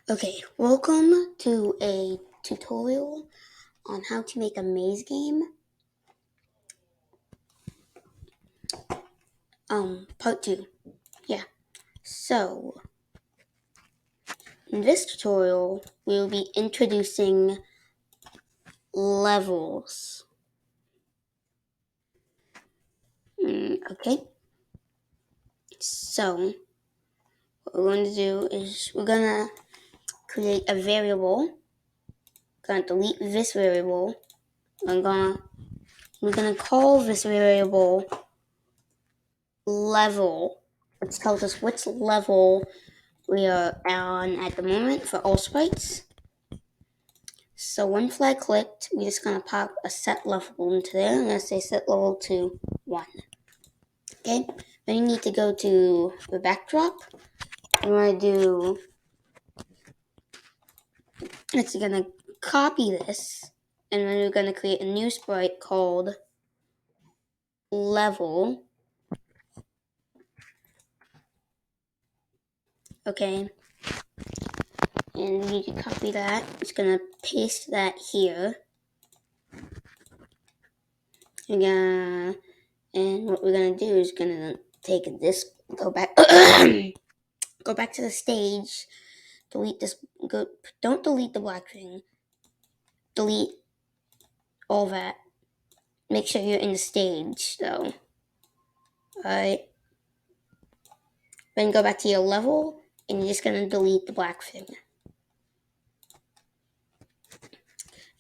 Okay, welcome to a tutorial on how to make a maze game. Part 2. Yeah. So, in this tutorial, we'll be introducing levels. Okay. So, what we're going to do is we're going to create a variable. Going to delete this variable. We're gonna call this variable level, which tells us which level we are on at the moment for all sprites. So one flag clicked, we're just gonna pop a set level into there. I'm gonna say set level to 1. Okay, then you need to go to the backdrop. I'm gonna copy this, and then we're gonna create a new sprite called level. Okay, and we need to copy that. Just gonna paste that here. And what we're gonna do is gonna take this, go back, go back to the stage, delete this. Don't delete the black thing. Delete all that. Make sure you're in the stage though. Alright. Then go back to your level, and you're just gonna delete the black thing.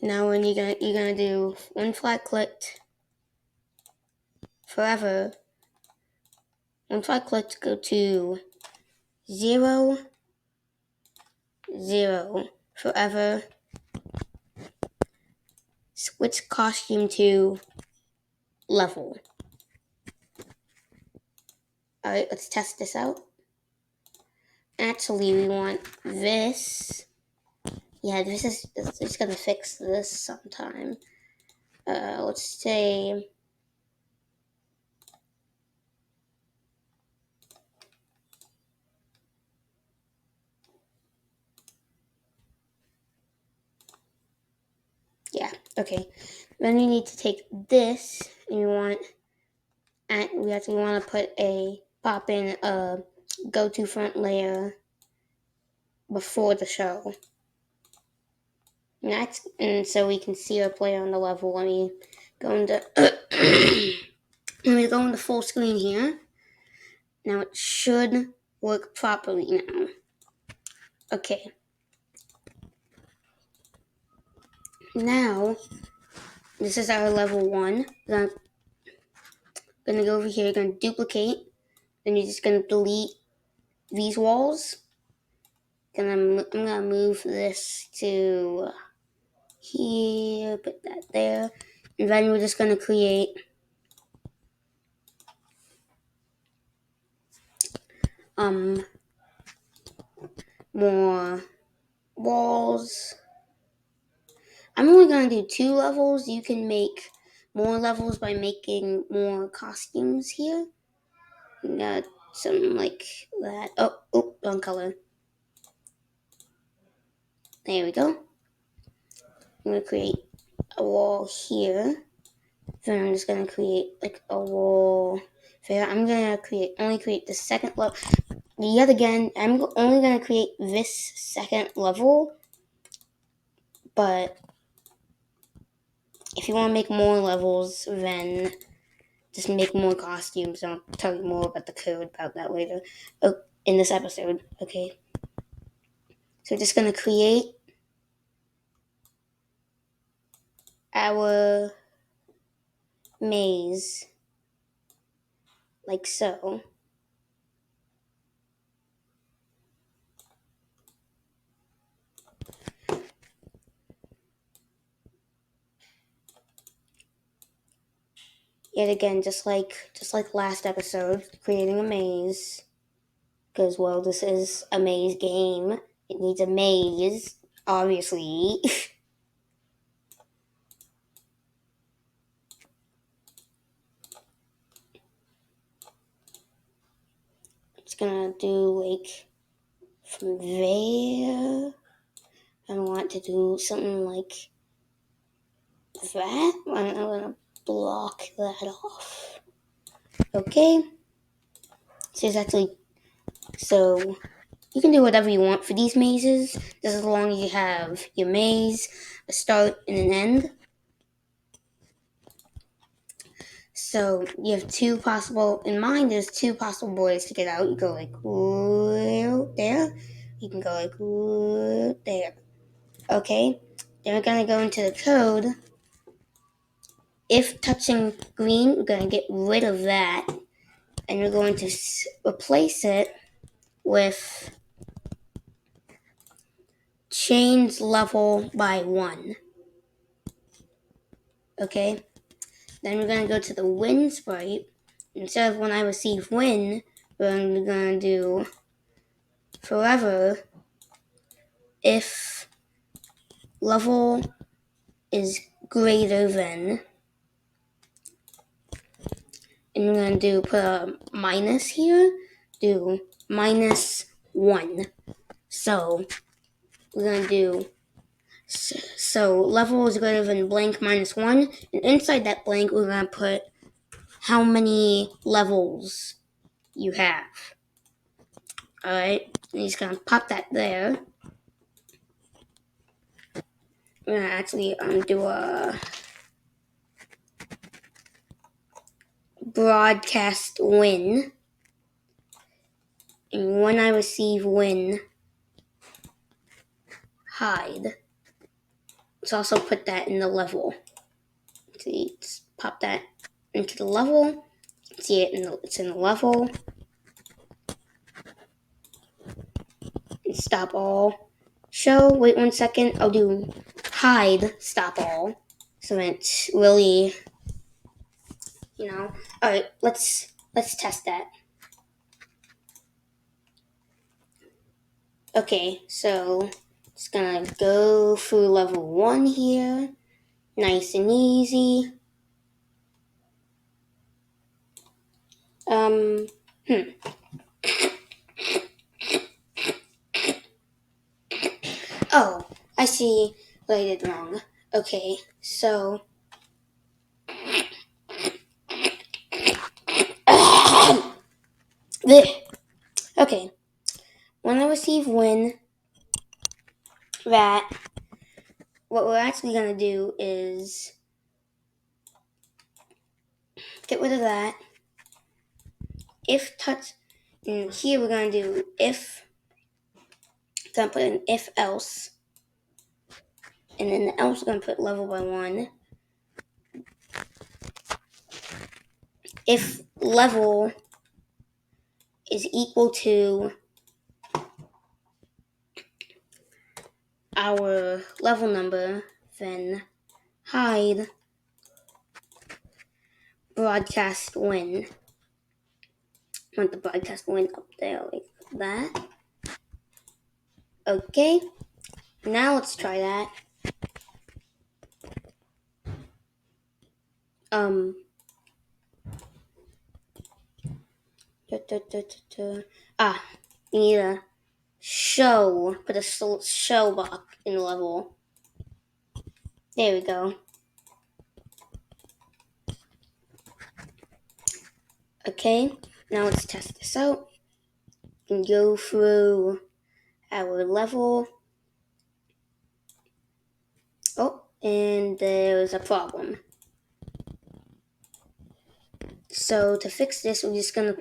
Now when you're gonna do one flag clicked forever. One flag clicked, go to 0, 0 forever. Switch costume to level. Alright, let's test this out. Actually, we want this. Yeah, this is just gonna fix this sometime. Let's say yeah, okay. Then you need to take this and we want to pop in a go to front layer before the show. And so we can see our player on the level. Let me go into full screen here. Now it should work properly now. Okay. Now this is our level 1. I'm gonna go over here, gonna duplicate, and you're just gonna delete these walls. I'm gonna move this to here, put that there, and then we're just gonna create more walls. I'm only gonna do 2 levels. You can make more levels by making more costumes here. You got something like that. Oh, wrong color. There we go. I'm gonna create a wall here. Then I'm just gonna create like a wall there. I'm gonna only create the second level. Yet again, I'm only gonna create this second level. But if you want to make more levels, then just make more costumes. I'll tell you more about the code about that later. Oh, in this episode, okay? So we're just gonna create our maze like so. Yet again, just like last episode, creating a maze. Because, well, this is a maze game. It needs a maze, obviously. It's gonna do, like, from there, I want to do something like that. I'm going to block that off. Okay. So you can do whatever you want for these mazes, just as long as you have your maze, a start, and an end. So you have in mine, there's two possible ways to get out. You go like, there. You can go like, there. Okay. Then we're going to go into the code. If touching green, we're going to get rid of that. And we're going to replace it with change level by 1. Okay. Then we're going to go to the win sprite. Instead of when I receive win, we're going to do forever if level is greater than, and we're going to put a minus here, do -1. So we're going to do, so level is greater than blank -1, and inside that blank we're going to put how many levels you have. Alright, and he's going to pop that there. We're going to actually do a broadcast win. And when I receive win, hide. Let's also put that in the level. See, let's pop that into the level. See it's in the level. And stop all. Show, wait 1 second. I'll do hide, stop all. So it's really, Alright, let's test that. Okay, so just gonna go through level 1 here. Nice and easy. Oh, I see what I did wrong. Okay, so okay. When I receive win, that what we're actually gonna do is get rid of that. If touch, and here we're gonna do if. Gonna put an if else, and then the else we're gonna put level by 1. If level is equal to our level number, then hide broadcast win. I want the broadcast win up there like that. Okay, now let's try that. You need a show, put a show block in the level. There we go. Okay, now let's test this out. We can go through our level. Oh, and there's a problem. So to fix this, we're just gonna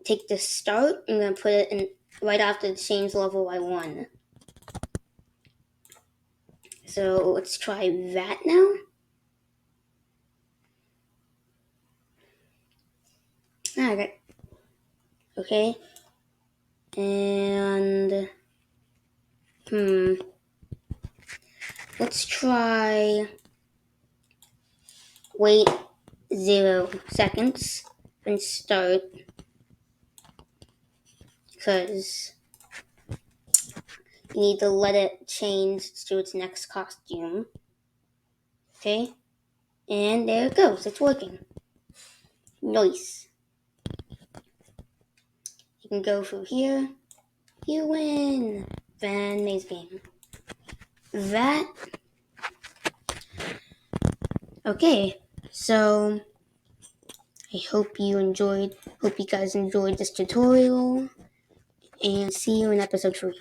take the start, and I'm gonna put it in right after the change level by 1. So let's try that now. Okay. And let's try wait 0 seconds and start, because you need to let it change to its next costume. Okay, and there it goes. It's working. Nice. You can go through here, You win. Fan maze game. That. Okay, so I hope you guys enjoyed this tutorial, and see you in episode 3.